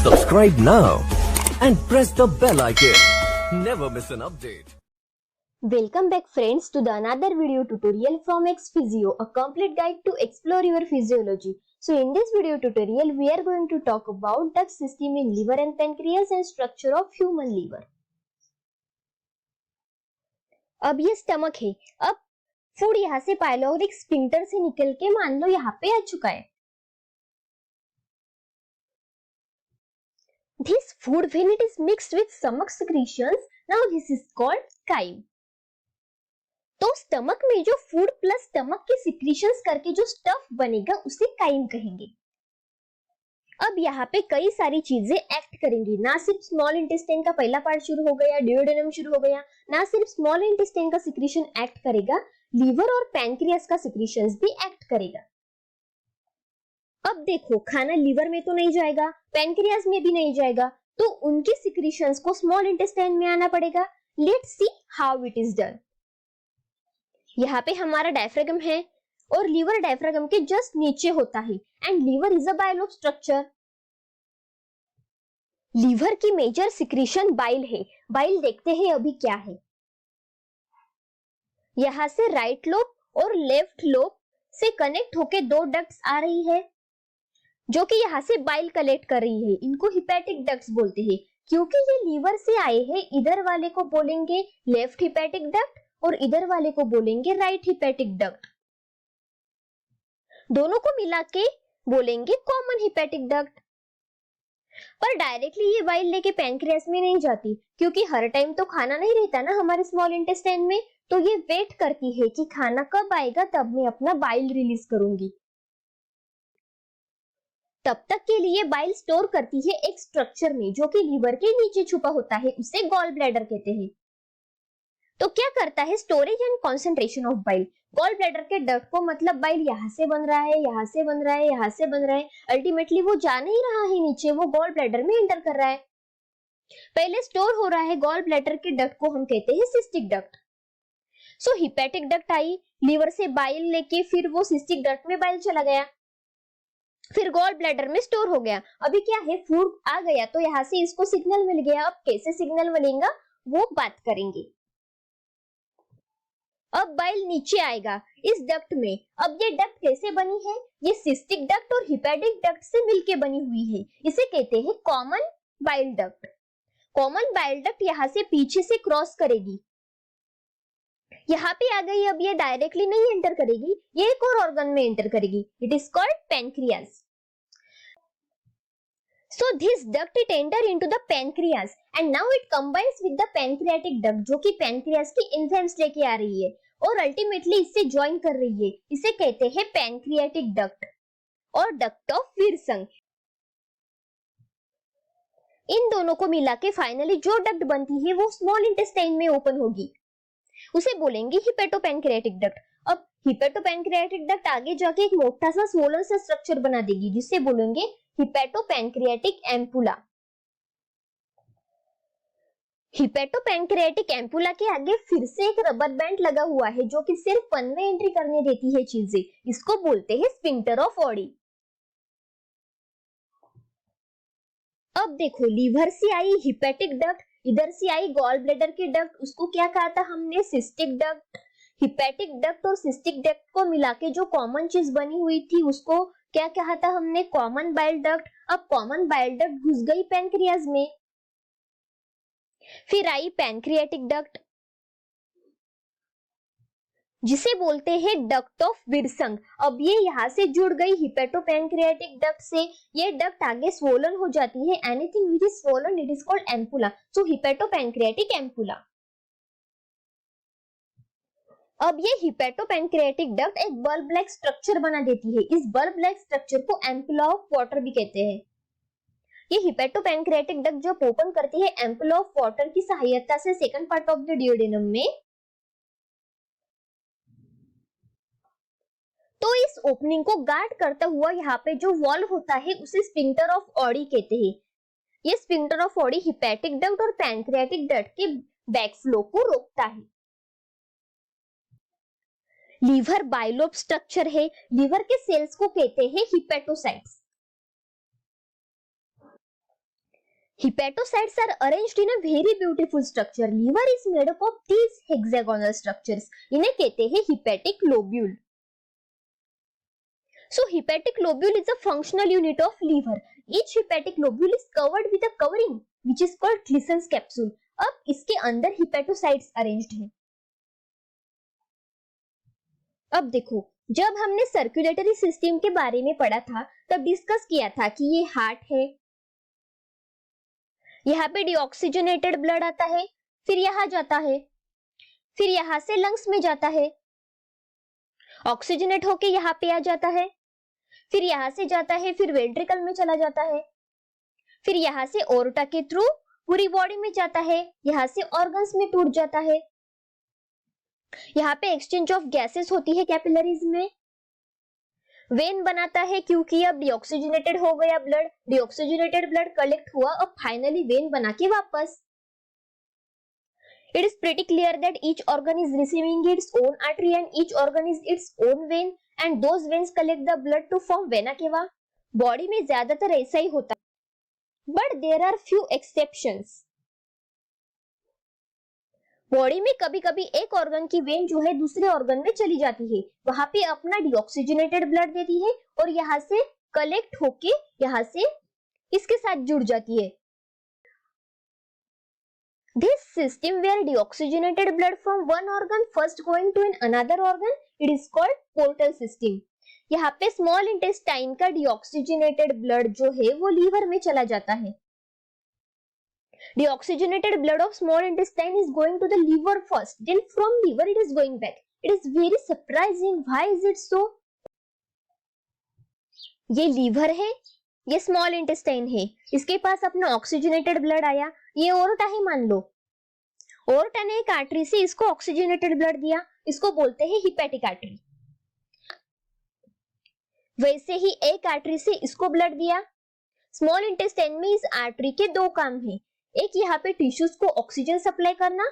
Subscribe now and press the bell icon. Never miss an update. Welcome back friends to the another video tutorial from X-Physio, a complete guide to explore your physiology. So in this video tutorial we are going to talk about duct system in liver and pancreas and structure of human liver. अब ये stomach है, अब food यहाँ से pyloric sphincter से निकल के मान लो यहाँ पे आ चुका है. This food when it is mixed with stomach secretions, now this is called chyme. तो स्टमक में जो फूड प्लस स्टमक के सिक्रीशंस करके जो स्टफ बनेगा उसे काइम कहेंगे. अब यहाँ पे कई सारी चीजें एक्ट करेंगी, ना सिर्फ स्मॉल इंटेस्टाइन का पहला पार्ट शुरू हो गया, ड्यूओडेनम शुरू हो गया, ना सिर्फ स्मॉल इंटेस्टाइन का सिक्रीशन एक्ट करेगा, लीवर और पैंक्रियास का सिक्रीशंस भी एक्ट करेगा. अब देखो खाना लीवर में तो नहीं जाएगा, पैंक्रियास में भी नहीं जाएगा, तो उनके सिक्रीशंस को स्मॉल इंटेस्टाइन में आना पड़ेगा. Let's see how it is done. यहाँ पे हमारा डायफ्रागम है और लीवर डायफ्रागम के जस्ट नीचे होता है and liver is a bile of structure. Liver की मेजर सिक्रीशन बाइल है. बाइल देखते हैं अभी क्या है. यहां से राइट लोब और लेफ्ट लोब से कनेक्ट होके दो डक्ट्स आ रही है जो कि यहां से बाइल कलेक्ट कर रही है. इनको हिपैटिक डक्ट्स बोलते हैं क्योंकि ये लीवर से आए हैं. इधर वाले को बोलेंगे लेफ्ट हिपैटिक डक्ट और इधर वाले को बोलेंगे राइट हिपैटिक डक्ट. दोनों को मिला के बोलेंगे कॉमन हिपैटिक डक्ट. पर डायरेक्टली ये बाइल लेके पैंक्रियास में नहीं जाती क्योंकि हर टाइम तो खाना नहीं रहता ना हमारे स्मॉल इंटेस्टाइन में, तो ये वेट करती है कि खाना कब आएगा तब मैं अपना बाइल रिलीज करूंगी. तब तक के लिए बाइल स्टोर करती है एक स्ट्रक्चर में जो कि लीवर के नीचे छुपा होता है, उसे गॉल ब्लैडर कहते हैं. तो क्या करता है storage and concentration of bile. Gall bladder के डक्ट को मतलब बाइल यहाँ से बन रहा है, यहाँ से बन रहा है, यहाँ से बन रहा है, अल्टीमेटली वो जा नहीं रहा है नीचे, वो गॉल ब्लैडर में एंटर कर रहा है. पहले स्टोर हो रहा है गॉल ब्लैडर के डक्ट को हम कहते हैं सिस्टिक डक्ट. सो हिपैटिक डक्ट आई, लीवर से बाइल लेके फिर वो सिस्टिक डक्ट में बाइल चला गया, फिर गॉल ब्लैडर में स्टोर हो गया. अभी क्या है फूड आ गया तो यहाँ से इसको सिग्नल मिल गया. अब कैसे सिग्नल मिलेगा वो बात करेंगे. अब बाइल नीचे आएगा इस डक्ट में. अब ये डक्ट कैसे बनी है, ये सिस्टिक डक्ट और हिपैटिक डक्ट से मिलके बनी हुई है. इसे कहते हैं common bile duct. Common bile duct यहाँ से पीछे से क्रॉस करेगी, यहाँ पे आ गई. अब ये डायरेक्टली नहीं एंटर करेगी, ये एक और ऑर्गन में एंटर करेगी. It is called pancreas. So this duct it enter into the pancreas and now it combines with the pancreatic duct जो कि पैंक्रियास की एंजाइम्स लेके आ रही है और अल्टीमेटली इससे ज्वाइन कर रही है. इसे कहते हैं पैंक्रियाटिक डक्ट और डक्ट ऑफ विर्सन. इन दोनों को मिला के फाइनली जो डक्ट बनती है वो स्मॉल इंटेस्टाइन में ओपन होगी, उसे बोलेंगे हिपैटोपैंक्रियाटिक डक्ट. अब हिपैटोपैंक्रियाटिक डक्ट आगे जाके एक मोटा सा स्वोलन सा स्ट्रक्चर बना देगी जिसे बोलेंगे हिपैटोपैंक्रियाटिक एम्पुला. हिपैटोपैंक्रियाटिक एम्पुला के आगे फिर से एक रबर बैंड लगा हुआ है जो कि सिर्फ वन में एंट्री करने देती है चीजें. इसको बोलते हैं स्फिंक्टर ऑफ ऑडी. अब देखो लीवर से आई हिपैटिक डक्ट, इधर से आई गॉल ब्लैडर के डक्ट, उसको क्या कहा था हमने सिस्टिक डक्ट. हिपैटिक डक्ट और सिस्टिक डक्ट को मिला के जो कॉमन चीज बनी हुई थी उसको क्या कहा था हमने, कॉमन बाइल डक्ट. अब कॉमन बाइल डक्ट घुस गई पैंक्रियास में, फिर आई पैंक्रियाटिक डक्ट जिसे बोलते हैं डक्ट ऑफ विर्सन. अब ये यहाँ से जुड़ गई हिपैटोपैंक्रियाटिक डक्ट से. ये डक्ट आगे स्वोलन हो जाती है. Anything which is swollen it is called ampulla. So hepatopancreatic ampulla. अब ये हिपैटोपैंक्रियाटिक डक्ट एक बल्ब लाइक स्ट्रक्चर बना देती है. इस बल्ब लाइक स्ट्रक्चर को एम्पुला ऑफ वाटर भी कहते हैं. ये हिपैटोपैंक्रियाटिक डक्ट जब ओपन करती है एम्पुला ऑफ वाटर की सहायता से सेकंड पार्ट ऑफ द ड्यूओडेनम में, तो इस ओपनिंग को गार्ड करता हुआ यहाँ पे जो वॉल्व होता है उसे स्फिंक्टर ऑफ ऑडी कहते हैं. ये sphincter of Audi hepatic duct और पैंक्रियाटिक डक्ट के बैकफ्लो को रोकता है. लीवर बाइलोब स्ट्रक्चर है. लीवर के सेल्स को कहते हैं hepatocytes. Hepatocytes are arranged in a very beautiful structure. Liver is made up of these hexagonal structures. इन्हें कहते हैं hepatic lobule. So hepatic lobule is a functional unit of liver. Each hepatic lobule is covered with a covering which is called Glissen's capsule. अब इसके अंदर hepatocytes arranged हैं. अब देखो, जब हमने सर्कुलेटरी सिस्टम के बारे में पढ़ा था तब डिस्कस किया था कि ये हार्ट है, यहाँ पे डीऑक्सीजनेटेड ब्लड आता है, फिर यहाँ जाता है, फिर यहाँ से लंग्स में जाता है, ऑक्सीजनेट होके यहाँ पे आ जाता है, फिर यहाँ से जाता है, फिर वेंट्रिकल में चला जाता है, फिर यहाँ से ओर्टा के थ्रू पूरी बॉडी में जाता है, यहाँ से ऑर्गन्स में टूट जाता है, यहाँ पे एक्सचेंज ऑफ गैसेस होती है कैपिलरीज में, वेन बनाता है क्योंकि अब डीऑक्सीजनेटेड हो गया ब्लड, डीऑक्सीजनेटेड ब्लड कलेक्ट हुआ, अब फाइनली वेन बना के वापस. It is pretty clear that each organ is receiving its own artery and each organ is its own vein and those veins collect the blood to form vena cava. Body में ज्यादातर ऐसा ही होता है, but there are few exceptions. Body में कभी कभी एक organ की वेन जो है दूसरे ऑर्गन में चली जाती है, वहां पे अपना डीऑक्सीजनेटेड ब्लड देती है और यहाँ से कलेक्ट होके यहाँ से इसके साथ जुड़ जाती है. This system where deoxygenated blood from one organ first going to another organ, it is called portal system. यहाँ पे स्मॉल इंटेस्टाइन का डीऑक्सीजनेटेड ब्लड जो है वो लीवर में चला जाता है. Deoxygenated blood of small intestine is going to the liver first, then from liver it is going back. It is very surprising. Why is it so? ये liver है, ये स्मॉल इंटेस्टाइन है, इसके पास अपना ऑक्सीजनेटेड ब्लड आया, ये aorta है मान लो, ओर्टा ने एक आर्टरी से इसको ऑक्सीजनेटेड ब्लड दिया, इसको बोलते हैं हिपैटिक आर्टरी. वैसे ही एक आर्टरी से इसको ब्लड दिया. स्मॉल इंटेस्टाइन में इस आर्टरी के दो काम है, एक यहाँ पे टिश्यूज को ऑक्सीजन सप्लाई करना,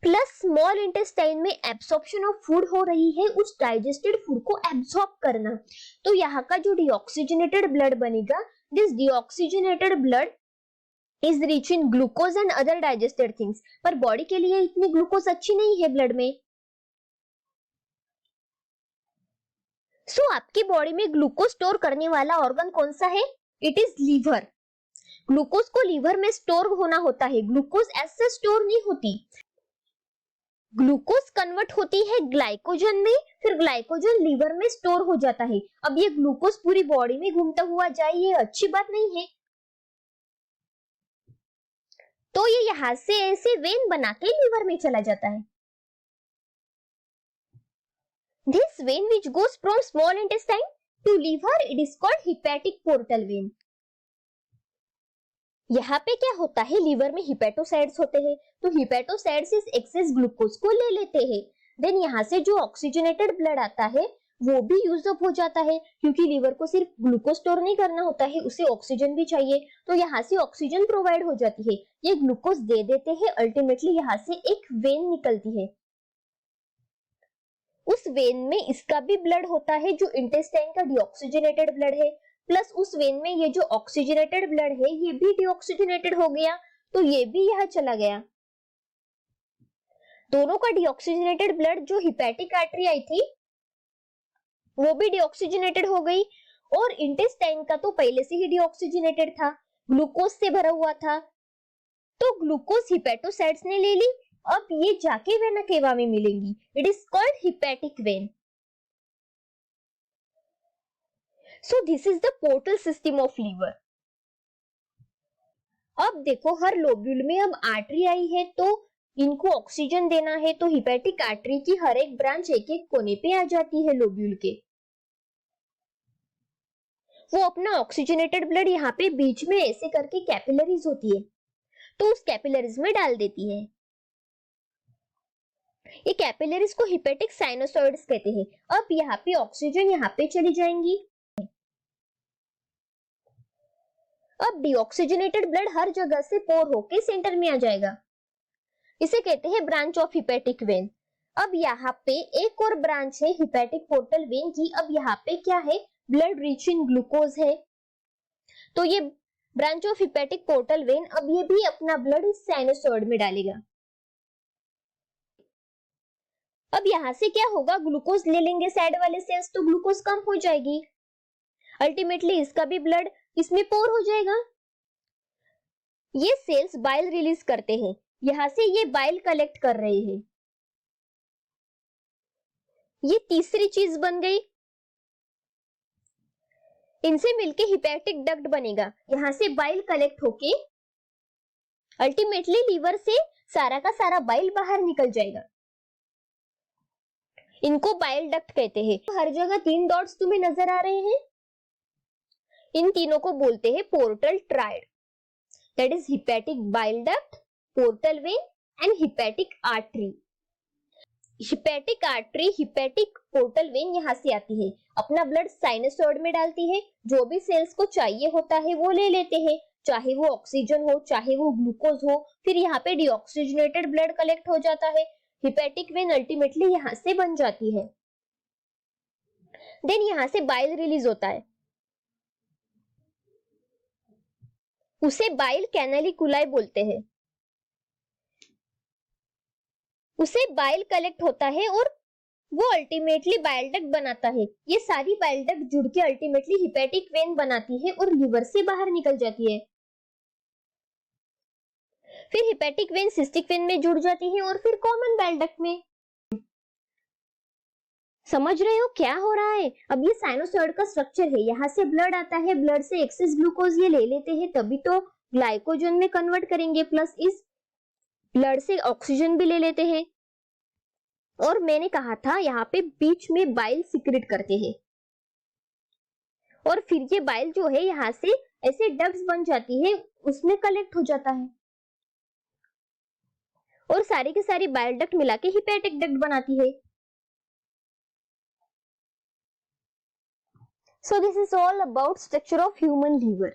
प्लस स्मॉल इंटेस्टाइन में एब्सॉर्प्शन ऑफ फूड हो रही है, उस डाइजेस्टेड फूड को एब्सॉर्ब करना. तो यहाँ का जो डीऑक्सीजनेटेड ब्लड बनेगा, this deoxygenated blood is rich in glucose and other digested things. पर बॉडी के लिए इतनी ग्लूकोज अच्छी नहीं है ब्लड में. सो आपकी बॉडी में ग्लूकोज स्टोर करने वाला ऑर्गन कौन सा है? It is liver. ग्लूकोज को लीवर में स्टोर होना होता है, ग्लूकोज ऐसे स्टोर नहीं होती. ग्लूकोज कन्वर्ट होती है ग्लाइकोजन में, फिर ग्लाइकोजन लीवर में स्टोर हो जाता है. अब ये ग्लूकोज पूरी बॉडी में घूमता हुआ जाए, ये अच्छी बात नहीं है. तो ये यहां से ऐसे वेन बना के लीवर में चला जाता है. This vein which goes from small intestine to liver, it is called hepatic portal vein. यहाँ पे क्या होता है, लीवर में हिपेटोसाइट्स होते हैं, तो हिपेटोसाइट्स इस एक्सेस ग्लूकोज को ले लेते हैं. देन यहाँ से जो ऑक्सीजनेटेड ब्लड आता है वो भी यूज अप हो जाता है, क्योंकि लीवर को सिर्फ ग्लूकोज स्टोर नहीं करना होता है, उसे ऑक्सीजन भी चाहिए. तो यहाँ से ऑक्सीजन प्रोवाइड हो जाती है, ये ग्लूकोज दे देते हैं. अल्टीमेटली यहाँ से एक वेन निकलती है, उस वेन में इसका भी ब्लड होता है जो इंटेस्टाइन का डीऑक्सीजनेटेड ब्लड है, प्लस उस वेन में ये जो ऑक्सीजनेटेड ब्लड है ये भी डीऑक्सीजनेटेड हो गया, तो ये भी यहाँ चला गया. दोनों का डीऑक्सीजनेटेड ब्लड जो हिपैटिक आर्टरी आई थी वो भी डीऑक्सीजनेटेड हो गई, और इंटेस्टाइन का तो पहले से ही डीऑक्सीजनेटेड था, ग्लूकोज से भरा हुआ था, तो ग्लूकोज हिपेटोसाइट्स ने ले ली. अब ये जाके वेना केवा में मिलेंगी. It is called hepatic vein. So this is the portal system of liver. अब देखो, हर लोब्यूल में अब आर्टरी आई है, तो इनको ऑक्सीजन देना है, तो हिपैटिक आर्टरी की हर एक ब्रांच एक एक कोने पे आ जाती है लोब्यूल के. वो अपना ऑक्सीजनेटेड ब्लड यहाँ पे बीच में ऐसे करके कैपिलरीज होती है, तो उस कैपिलरीज में डाल देती है. ये कैपिलरीज को हिपैटिक साइनोसॉइड्स कहते हैं. अब यहाँ पे ऑक्सीजन यहाँ पे चली जाएंगी. अब डीऑक्सीजनेटेड ब्लड हर जगह से पोर होके सेंटर में आ जाएगा, इसे कहते हैं ब्रांच ऑफ हिपैटिक वेन. अब यहाँ पे एक और ब्रांच है हिपैटिक पोर्टल वेन की. अब यहाँ पे क्या है, ब्लड रिच इन ग्लूकोज है, तो ये branch of hepatic portal vein अब ये भी अपना ब्लड इस साइनोसॉइड में डालेगा। अब यहाँ से क्या होगा, ग्लूकोज ले लेंगे साइड वाले सेल्स तो ग्लूकोज कम हो जाएगी, अल्टीमेटली इसका भी ब्लड इसमें पोर हो जाएगा। ये सेल्स बाइल रिलीज करते हैं, यहां से ये बाइल कलेक्ट कर रहे हैं। ये तीसरी चीज बन गई। इनसे मिलके हिपैटिक डक्ट बनेगा, यहां से बाइल कलेक्ट होके अल्टीमेटली लीवर से सारा का सारा बाइल बाहर निकल जाएगा। इनको बाइल डक्ट कहते हैं। हर जगह 3 डॉट्स तुम्हें नजर आ रहे हैं, इन तीनों को बोलते हैं portal triad, that is hepatic bile duct, portal vein and hepatic artery. Hepatic artery, hepatic portal vein यहाँ से आती है, अपना ब्लड साइनोसॉइड में डालती है, जो भी सेल्स को चाहिए होता है वो ले लेते हैं, चाहे वो ऑक्सीजन हो चाहे वो ग्लूकोज हो, फिर यहाँ पे डीऑक्सीजनेटेड ब्लड कलेक्ट हो जाता है। हिपैटिक वेन अल्टीमेटली यहाँ से बन जाती है। देन यहाँ से बाइल रिलीज होता है, उसे बाइल कैनालिकुलाई बोलते हैं। उसे बाइल कलेक्ट होता है और वो अल्टीमेटली बाइल डक्ट बनाता है। ये सारी बाइल डक्ट जुड़ के अल्टीमेटली हिपैटिक वेन बनाती है और लिवर से बाहर निकल जाती है। फिर हिपैटिक वेन सिस्टिक वेन में जुड़ जाती है और फिर कॉमन बाइल डक्ट में। समझ रहे हो क्या हो रहा है? अब ये साइनोसॉइड का स्ट्रक्चर है, यहाँ से ब्लड आता है, ब्लड से एक्सेस ग्लूकोज ये ले लेते हैं, तभी तो ग्लाइकोजन में कन्वर्ट करेंगे, प्लस इस ब्लड से ऑक्सीजन भी ले लेते हैं। और मैंने कहा था यहाँ पे बीच में बाइल सिक्रेट करते हैं और फिर ये बाइल जो है यहाँ से ऐसे डक्ट्स बन जाती है, उसमें कलेक्ट हो जाता है और सारी की सारी बाइल डक्ट मिला के हिपैटिक डक्ट बनाती है। So this is all about structure of human liver.